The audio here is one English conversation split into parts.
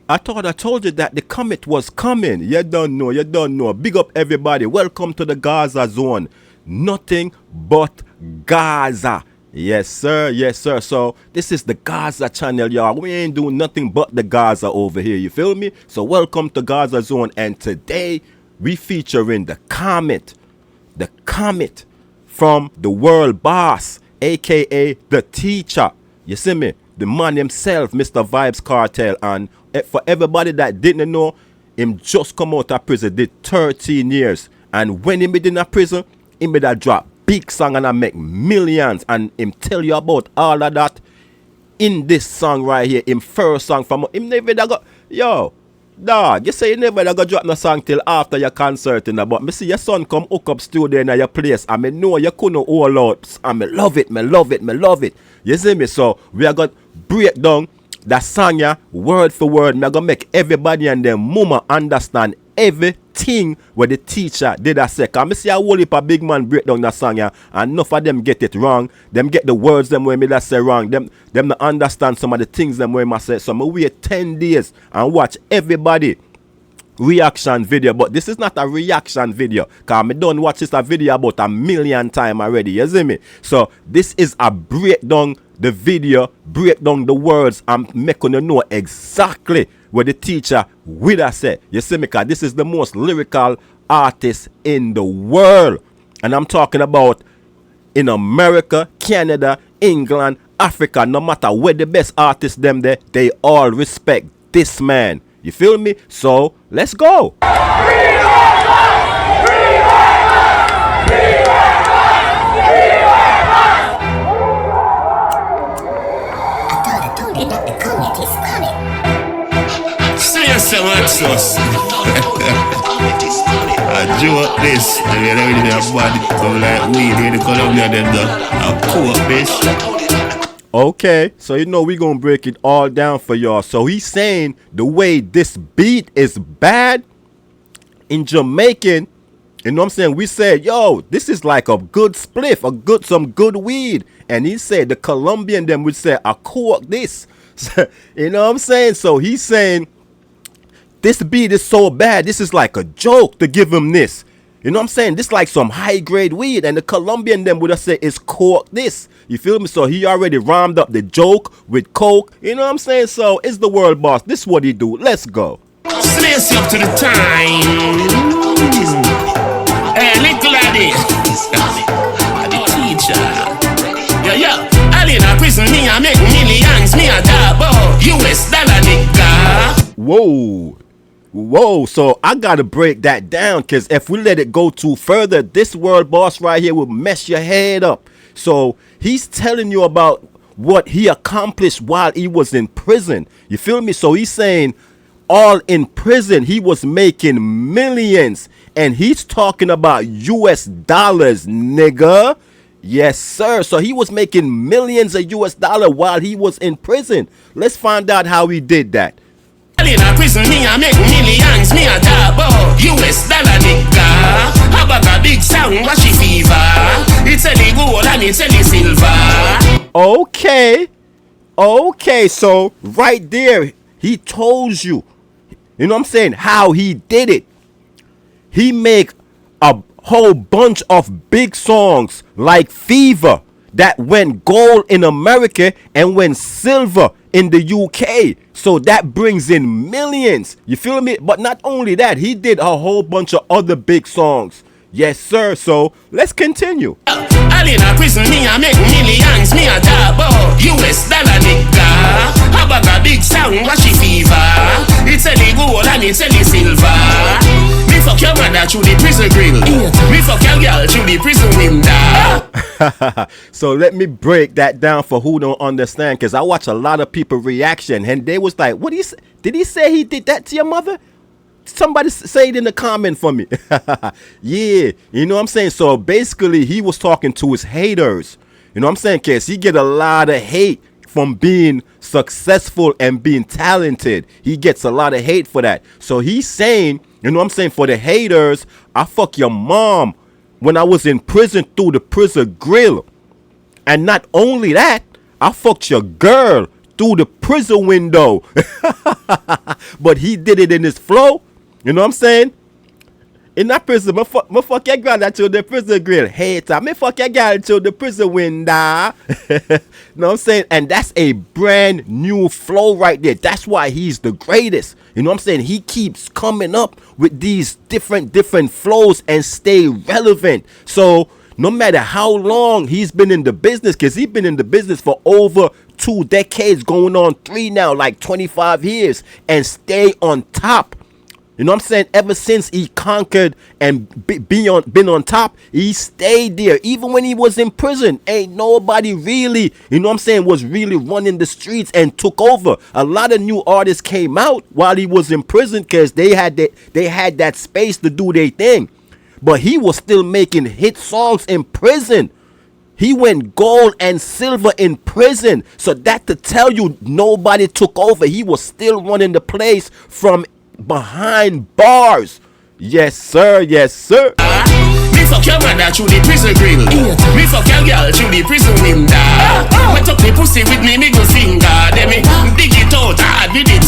I thought I told you that the comet was coming. You don't know, you don't know. Big up everybody. Welcome to the Gaza zone. Nothing but Gaza. Yes, sir. Yes, sir. So this is the Gaza channel, y'all. We ain't doing nothing but the Gaza over here. You feel me? So welcome to Gaza zone. And today we featuring the comet. The comet from the world boss, aka the teacher. You see me? The man himself, Mr. Vybz Kartel. And for everybody that didn't know, him just come out of prison, did 13 years. And when he been in a prison, he made a drop big song and I make millions. And him tell you about all of that in this song right here. Him first song from him never got, yo, dog, you say you never got drop no song till after your concert. But me see your son come hook up studio in your place. And me know you couldn't hold out. And me love it, me love it, me love it. You see me? So we are going to break down that song ya word for word. Me are going to make everybody and their mama understand everything what the teacher did I say. Cause me see a whole heap of big man break down that song ya, and enough of them get it wrong. Them get the words them way me that say wrong. Them not understand some of the things them way me say. So me wait 10 days and watch everybody reaction video. But this is not a reaction video, cause me done watch this a video about 1,000,000 times already. You see me? So this is a breakdown the video, break down the words and make you know exactly what the teacher would have said. You see me? Cause this is the most lyrical artist in the world. And I'm talking about in America, Canada, England, Africa. No matter where the best artists them there, they all respect this man. You feel me? So let's go. So much sauce. I drew up this, and we already have body come like weed in the Colombia them though. I'll pull up this. Okay, so you know we gonna break it all down for y'all. So he's saying the way this beat is bad in Jamaican, you know what I'm saying? We said, yo, this is like a good spliff, some good weed. And he said the Colombian them would say, I cork this. You know what I'm saying? So he's saying this beat is so bad, this is like a joke to give him this. You know what I'm saying? This like some high grade weed. And the Colombian them would have said it's cork this. You feel me? So he already rhymed up the joke with coke. You know what I'm saying? So it's the world boss. This is what he do. Let's go. Slace up to the time. Hey, little lady. The teacher. Yeah. I in a prison, me I make millions. Me a double US dollar nigga. Whoa, so I gotta break that down, because if we let it go too further, this world boss right here will mess your head up. So he's telling you about what he accomplished while he was in prison. You feel me? So he's saying all in prison he was making millions, and he's talking about US dollars, nigga. Yes, sir. So he was making millions of US dollars while he was in prison. Let's find out how he did that. In a prison, me I make millions, me a double US dollar nigga. How about a big sound, wash it fever? It's any gold and it's any silver. Okay, so right there, he told you, you know what I'm saying, how he did it. He make a whole bunch of big songs like Fever that went gold in America and went silver in the UK. So that brings in millions. You feel me? But not only that, he did a whole bunch of other big songs. Yes, sir. So let's continue. All in a prison, me I make millions, me a double US dollar nigga. How about a big sound, wash it fever? It's any gold and it's any silver. Me fuck your mother through the prison grill. Me fuck your girl through the prison window. So let me break that down for who don't understand, because I watch a lot of people reaction and they was like, what did he say he did that to your mother? Somebody say it in the comment for me. Yeah, you know what I'm saying? So basically he was talking to his haters. You know what I'm saying? Because he get a lot of hate from being successful and being talented. He gets a lot of hate for that. So he's saying, you know what I'm saying, for the haters, I fuck your mom when I was in prison through the prison grill. And not only that, I fucked your girl through the prison window. But he did it in his flow. You know what I'm saying? In that prison, me fuck your girl that through the prison grill. Hater, me fuck your girl through the prison window. You know what I'm saying? And that's a brand new flow right there. That's why he's the greatest. You know what I'm saying? He keeps coming up with these different flows and stay relevant. So no matter how long he's been in the business, because he's been in the business for over 2 decades, going on 3 now, like 25 years, and stay on top. You know what I'm saying? Ever since he conquered and been on top, he stayed there. Even when he was in prison, ain't nobody really, you know what I'm saying, was really running the streets and took over. A lot of new artists came out while he was in prison because they had that space to do their thing. But he was still making hit songs in prison. He went gold and silver in prison. So that to tell you nobody took over. He was still running the place from behind bars. Yes, sir. Yes, sir. Me fuck your mother through the prison grill. Me fuck your girl through the prison window. Wet up the pussy with me go finger. Then me dig it out hard with the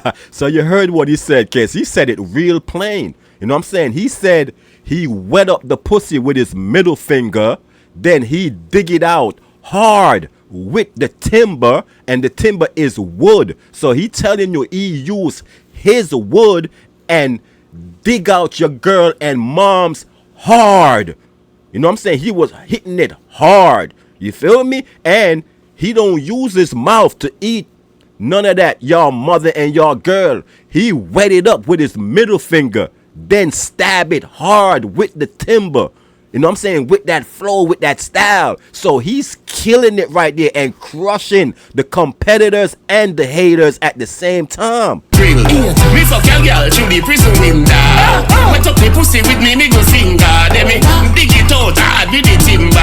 timber. So you heard what he said, kids. He said it real plain. You know what I'm saying? He said he wet up the pussy with his middle finger. Then he dig it out hard with the timber, and the timber is wood. So he telling you he used his wood and dig out your girl and mom's hard. You know what I'm saying? He was hitting it hard. You feel me? And he don't use his mouth to eat none of that, y'all mother and y'all girl. He wet it up with his middle finger, then stab it hard with the timber. You know what I'm saying? With that flow, with that style. So he's killing it right there and crushing the competitors and the haters at the same time. Me fuck your girl through the prison window. Wet up the pussy with me go finger. Then me dig it out hard with the timber.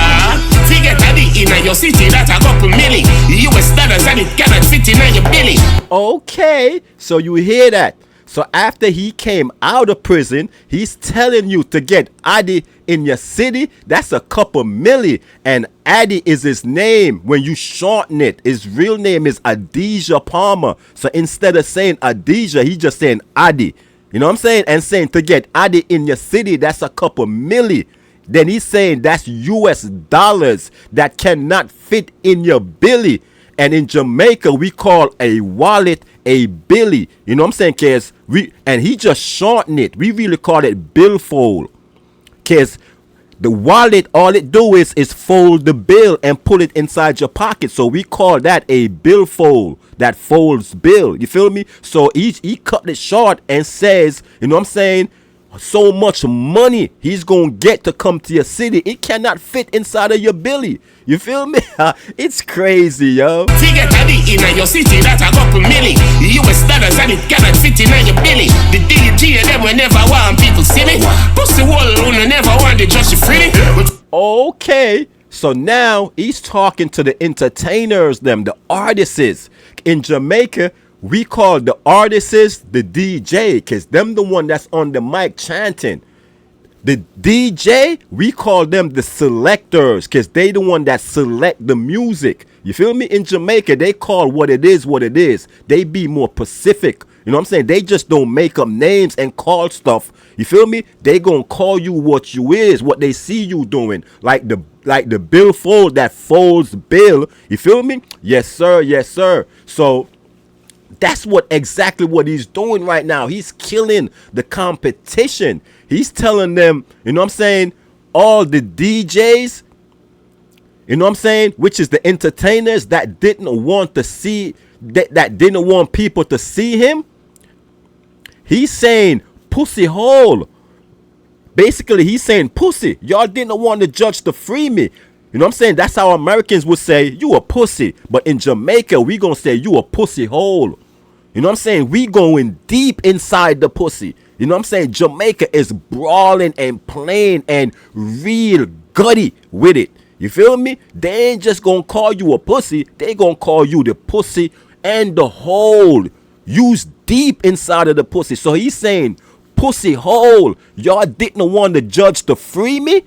Forget that in your city that a couple milli US dollars and it cannot fit in your belly. Okay, so you hear that. So after he came out of prison, he's telling you to get Addy in your city. That's a couple milli. And Addy is his name when you shorten it. His real name is Adidja Palmer. So instead of saying Adidja, he's just saying Addy. You know what I'm saying? And saying to get Addy in your city, that's a couple milli. Then he's saying that's US dollars that cannot fit in your billy. And in Jamaica, we call a wallet a billy. You know what I'm saying, kids? And he just shortened it. We really call it billfold. Kids, the wallet, all it do is fold the bill and put it inside your pocket. So we call that a billfold. That folds bill. You feel me? So he cut it short and says, you know what I'm saying? So much money he's gonna get to come to your city, it cannot fit inside of your billy. You feel me? It's crazy, yo. Forget that in your city that a couple milli US dollars and it cannot fit in your belly. The DJ them will never want people see me. Pussy wall will never want the just free. Okay, so now he's talking to the entertainers, them, the artists. In Jamaica, we call the artists the DJ, because them the one that's on the mic chanting. The DJ, we call them the selectors, because they the one that select the music. You feel me? In Jamaica, they call what it is what it is. They be more specific. You know what I'm saying? They just don't make up names and call stuff. You feel me? They gonna call you what you is, what they see you doing. Like the billfold that folds bill. You feel me? Yes, sir. Yes, sir. So that's exactly what he's doing right now. He's killing the competition. He's telling them, you know what I'm saying, all the DJs, you know what I'm saying, which is the entertainers that didn't want to see, that didn't want people to see him. He's saying pussy hole. Basically, he's saying pussy. Y'all didn't want the judge to free me. You know what I'm saying? That's how Americans would say, you a pussy. But in Jamaica, we gonna say you a pussy hole. You know what I'm saying? We going deep inside the pussy. You know what I'm saying? Jamaica is brawling and playing and real gutty with it. You feel me? They ain't just gonna call you a pussy. They gonna call you the pussy and the hole. Use deep inside of the pussy. So he's saying pussy hole. Y'all didn't want the judge to free me.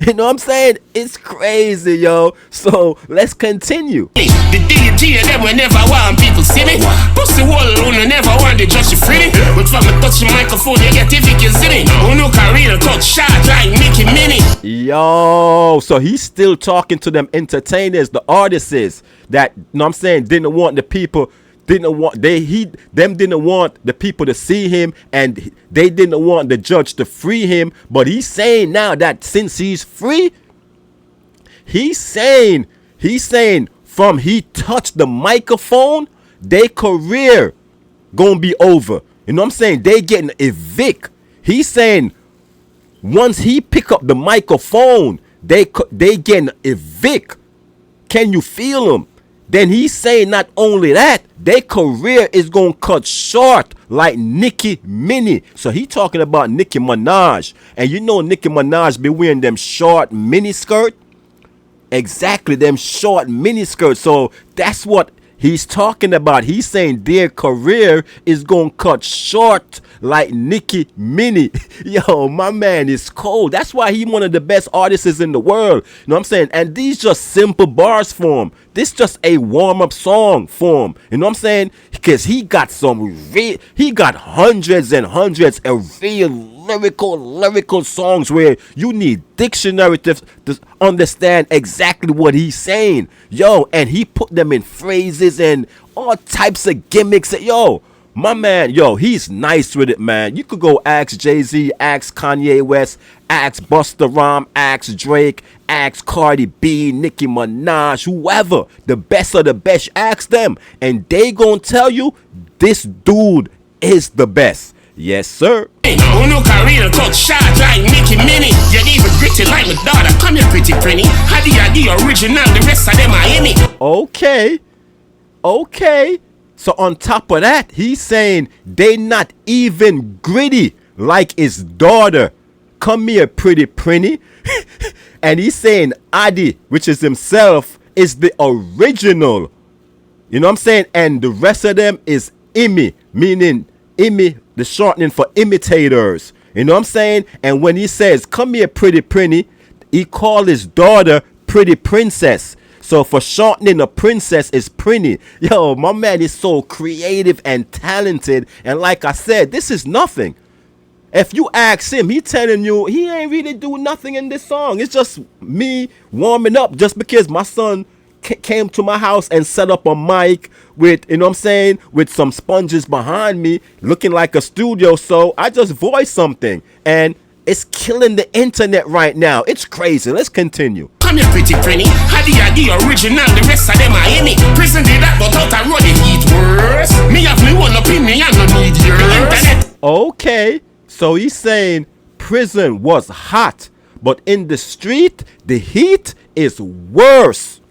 You know what I'm saying? It's crazy, yo. So let's continue. The DJ them will never want people see me. Pussy wall who never want the judge to free me. But from the touch the microphone, you get if you can see me. Who no career cut shot like Mickey Minnie. Yo, so he's still talking to them entertainers, the artists that, you know what I'm saying, didn't want the people. Didn't want didn't want the people to see him, and they didn't want the judge to free him. But he's saying now that since he's free, he's saying from he touched the microphone, their career gonna be over. You know what I'm saying? They getting evict. He's saying once he pick up the microphone, they getting evict. Can you feel him? Then he's saying not only that, their career is going to cut short like Nicki Minnie. So he talking about Nicki Minaj. And you know Nicki Minaj be wearing them short mini skirt. Exactly, them short mini skirts. So that's what he's talking about. He's saying their career is going to cut short like Nicki Minnie. Yo, my man is cold. That's why he one of the best artists in the world. You know what I'm saying? And these just simple bars for him. This just a warm-up song for him. You know what I'm saying? Because he got he got hundreds and hundreds of real lyrical songs where you need dictionary to understand exactly what he's saying. Yo, and he put them in phrases and all types of gimmicks. Yo, my man, yo, he's nice with it, man. You could go ask Jay-Z, ask Kanye West, ask Busta Rhymes, ask Drake, ask Cardi B, Nicki Minaj, whoever. The best of the best, ask them. And they gonna tell you this dude is the best. Yes, sir. Who no career cut shot like Mickey Minnie. You even gritty like my daughter. Come here, pretty Prinny. How do you the original? The rest of them are in it. Okay. So on top of that, he's saying they not even gritty like his daughter. Come here, pretty Prinny. And he's saying Adi, which is himself, is the original. You know what I'm saying? And the rest of them is Imi, meaning Imi, the shortening for imitators. You know what I'm saying? And when he says, come here, pretty Prinny, he called his daughter Pretty Princess. So for shortening, a princess is Prinny. Yo, my man is so creative and talented. And like I said, this is nothing. If you ask him, he telling you he ain't really do nothing in this song. It's just me warming up just because my son came to my house and set up a mic with, you know what I'm saying, with some sponges behind me looking like a studio. So I just voiced something and it's killing the internet right now. It's crazy. Let's continue. Come here, pretty Prinny. How do you the original? The rest of them are in it. Prison did that, but out a road they eat worse. Me have me one opinion, I don't need yours. Okay, so he's saying prison was hot, but in the street, the heat is worse.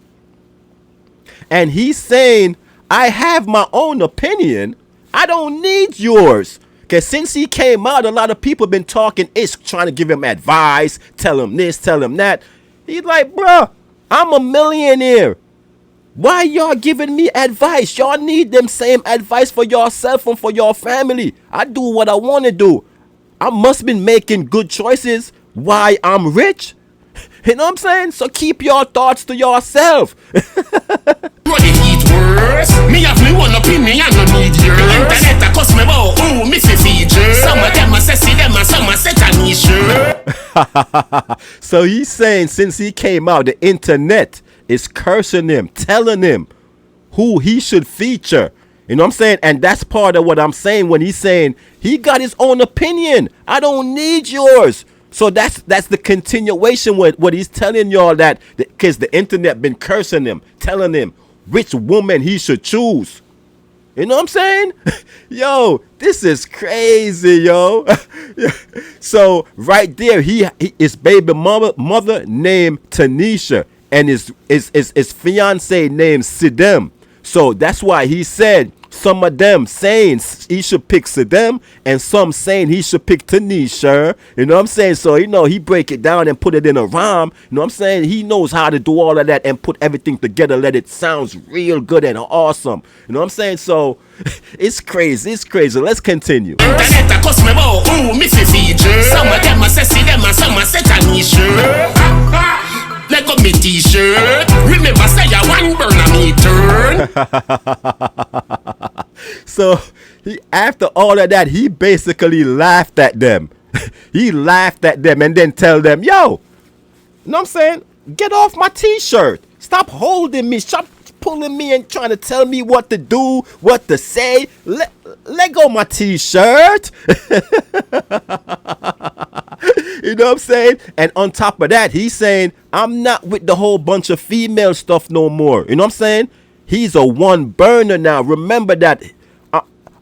And he's saying, I have my own opinion. I don't need yours. Because since he came out, a lot of people been talking, trying to give him advice, tell him this, tell him that. He's like, bruh, I'm a millionaire. Why y'all giving me advice? Y'all need them same advice for yourself and for your family. I do what I want to do. I must been making good choices. Why I'm rich? You know what I'm saying? So keep your thoughts to yourself. Me have me one opinion, I don't need yours. The internet a cost me about, me fi feature. Some of them a say them and some a say Tanisha. So he's saying since he came out, the internet is cursing him, telling him who he should feature. You know what I'm saying? And that's part of what I'm saying when he's saying he got his own opinion. I don't need yours. So that's the continuation with what he's telling y'all, that because the internet been cursing him, telling him which woman he should choose. You know what I'm saying? Yo, this is crazy, yo. So right there, his baby mother named Tanisha and his fiance named Sidem. So that's why he said, some of them saying he should pick Saddam, and some saying he should pick Tanisha. You know what I'm saying? So, he break it down and put it in a rhyme. You know what I'm saying? He knows how to do all of that and put everything together, let it sounds real good and awesome. You know what I'm saying? So, it's crazy. It's crazy. Let's continue. Some of them are sassy, them are some are set Tanisha. Let go me t-shirt. Remember say I one burn a me turn. So after all of that, he basically laughed at them. He laughed at them and then tell them, yo, you know what I'm saying? Get off my t-shirt. Stop holding me. Stop pulling me and trying to tell me what to do, what to say. Let go my t-shirt. You know what I'm saying? And on top of that, he's saying, I'm not with the whole bunch of female stuff no more. You know what I'm saying? He's a one burner now. Remember that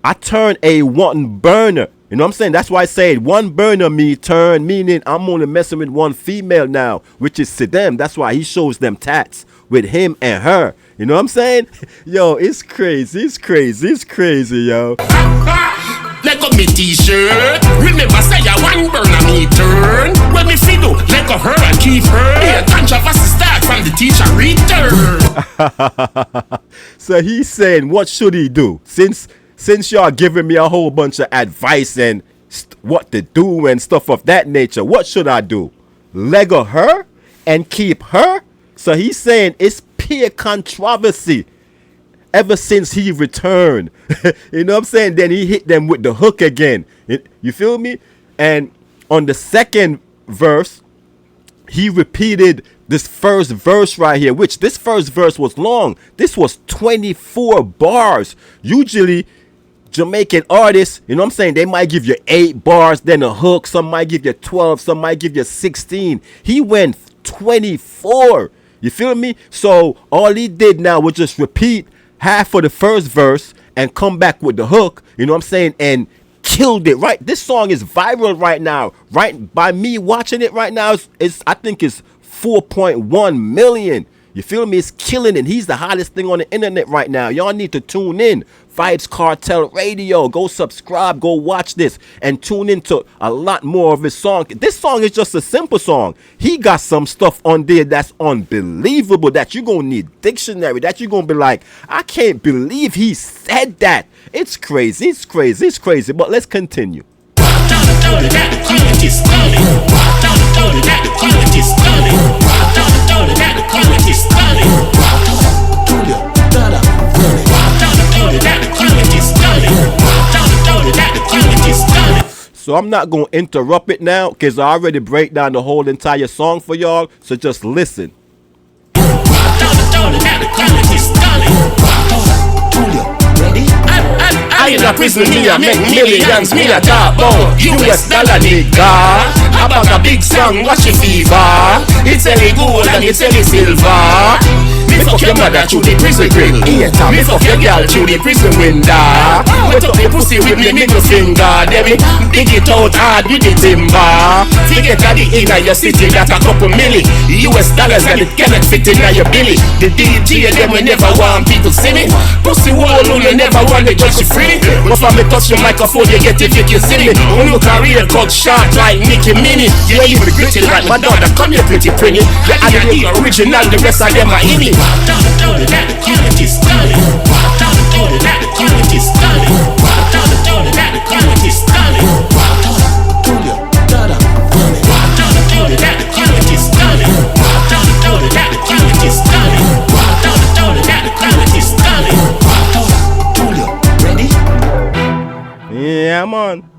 I turned a one burner. You know what I'm saying? That's why I say one burner me turn, meaning I'm only messing with one female now, which is Saddam. That's why he shows them tats with him and her. You know what I'm saying? Yo, it's crazy. It's crazy. It's crazy, yo. Let go me t-shirt. Remember say I one burn a me turn. When me feel let go her and keep her. Yeah, controversy start from the teacher return. So he's saying, what should he do? Since y'all giving me a whole bunch of advice and what to do and stuff of that nature, what should I do? Lego her and keep her? So he's saying it's pure controversy ever since he returned. You know what I'm saying? Then he hit them with the hook again. You feel me? And on the second verse, he repeated this first verse right here, which this first verse was long. This was 24 bars. Usually Jamaican artists, you know what I'm saying, they might give you 8 bars, then a hook. Some might give you 12, some might give you 16. He went 24. You feel me? So all he did now was just repeat half of the first verse and come back with the hook, you know what I'm saying, and killed it. Right, this song is viral right now. Right, by me watching it right now, I think it's 4.1 million. You feel me? It's killing it. He's the hottest thing on the internet right now. Y'all need to tune in. Vybz Kartel Radio. Go subscribe. Go watch this and tune into a lot more of his song. This song is just a simple song. He got some stuff on there that's unbelievable, that you're going to need dictionary, that you're going to be like, I can't believe he said that. It's crazy. It's crazy. It's crazy. But let's continue. So I'm not going to interrupt it now because I already break down the whole entire song for y'all. So just listen. I in a prison, me a make millions, me a top about US dollar nigga. About a big song, watch it fever. It's any gold and it's any silver. Me fuck your mother through the prison grill. Me fuck your girl through the prison window. Wet up the pussy with me middle finger. Then me dig it out hard with the timber. Forget that the inner your city got a couple milli US dollars and it cannot fit in your billy. The DJ them we never want people see me. Pussy wall you never want to judge you free. But for me touch your microphone you get it if you see me. On your career cut short like Nicki Minnie. You ain't even gritty like my daughter, come here pretty pretty. You are the original, the rest of them are in it. Yeah, man.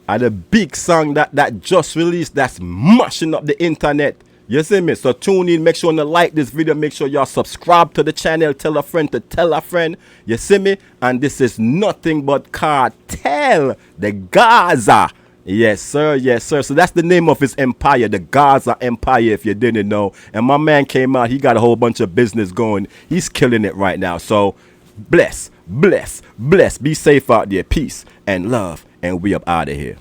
And the big song that just released that's mashing up the internet. You see me? So tune in, make sure to like this video, make sure y'all subscribe to the channel, tell a friend to tell a friend. You see me? And this is nothing but Kartel, the Gaza. Yes, sir. Yes, sir. So that's the name of his empire, the Gaza Empire, if you didn't know. And my man came out. He got a whole bunch of business going. He's killing it right now. So bless, bless, bless. Be safe out there. Peace and love. And we up out of here.